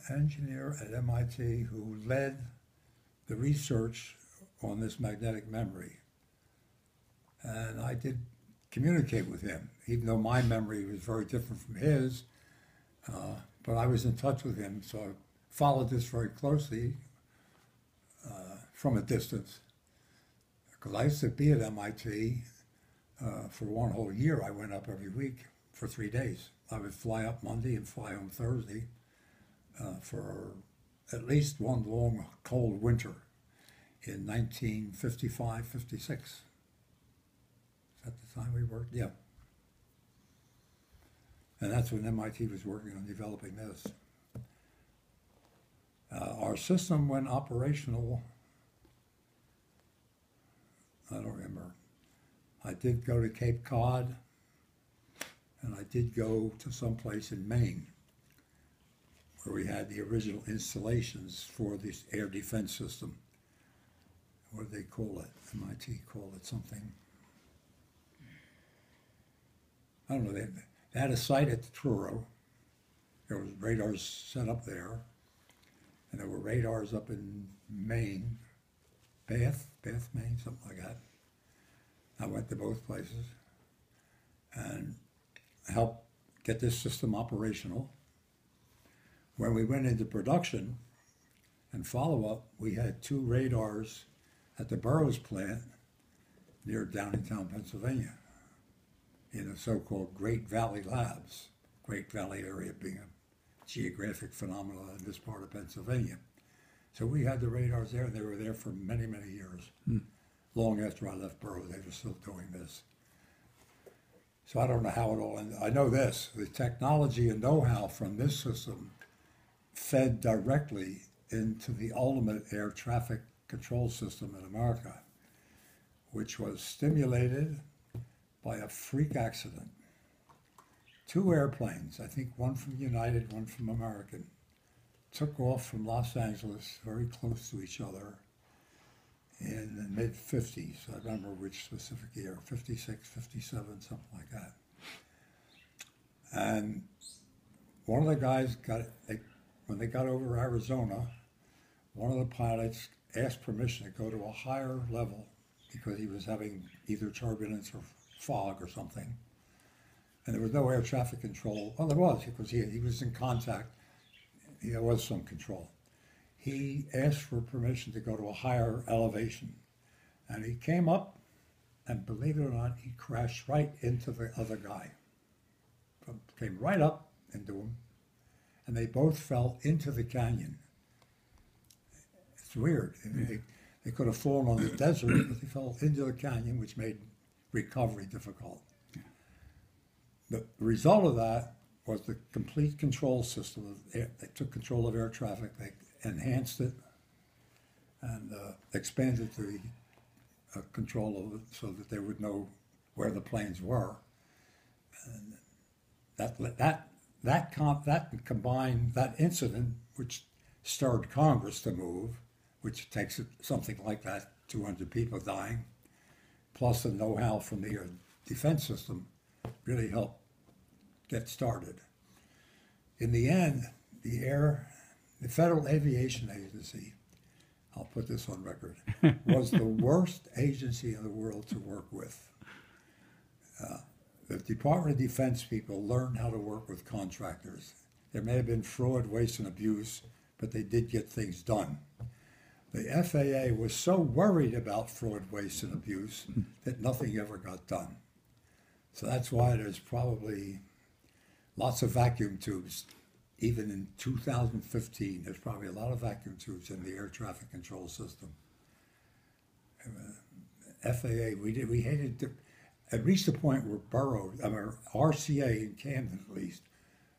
engineer at MIT who led the research on this magnetic memory. And I did communicate with him, even though my memory was very different from his. But I was in touch with him, so I followed this very closely from a distance. Because I used to be at MIT for one whole year. I went up every week for 3 days. I would fly up Monday and fly home Thursday for at least one long, cold winter in 1955, 56. Is that the time we worked? Yeah. And that's when MIT was working on developing this. Our system went operational, I don't remember. I did go to Cape Cod, and I did go to some place in Maine where we had the original installations for this air defense system. What do they call it? MIT called it something. I don't know. They had a site at the Truro. There was radars set up there. And there were radars up in Maine, Bath, Maine, something like that. I went to both places and helped get this system operational. When we went into production and follow-up, we had 2 radars at the Burroughs plant near Downingtown, Pennsylvania, in the so-called Great Valley Labs, Great Valley area being a geographic phenomenon in this part of Pennsylvania. So we had the radars there, and they were there for many, many years. Long after I left Burroughs, they were still doing this. So I don't know how it all ended. I know this, the technology and know-how from this system fed directly into the ultimate air traffic control system in America, which was stimulated by a freak accident. 2 airplanes, I think one from United, one from American, took off from Los Angeles very close to each other in the mid-50s. I don't remember which specific year, 56, 57, something like that. And one of the guys when they got over Arizona, one of the pilots asked permission to go to a higher level because he was having either turbulence or fog or something. And there was no air traffic control. Well, there was, because he was in contact. There was some control. He asked for permission to go to a higher elevation. And he came up, and believe it or not, he crashed right into the other guy. Came right up into him, and they both fell into the canyon. It's weird. They could have fallen on the desert, but they fell into the canyon, which made recovery difficult. The result of that was the complete control system. They took control of air traffic, they enhanced it, and expanded the control of it so that they would know where the planes were. And that combined, that incident, which stirred Congress to move, which takes something like that, 200 people dying, plus the know-how from the air defense system, really helped get started. In the end, the Federal Aviation Agency, I'll put this on record, was the worst agency in the world to work with. The Department of Defense people learned how to work with contractors. There may have been fraud, waste, and abuse, but they did get things done. The FAA was so worried about fraud, waste, and abuse that nothing ever got done. So that's why there's probably lots of vacuum tubes. Even in 2015, there's probably a lot of vacuum tubes in the air traffic control system. FAA, we hated to, it reached a point where RCA in Camden at least,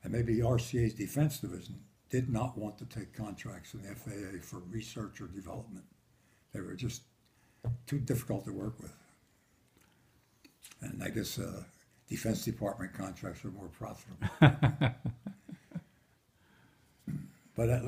and maybe RCA's defense division, did not want to take contracts from the FAA for research or development. They were just too difficult to work with. And I guess Defense Department contracts are more profitable. But at least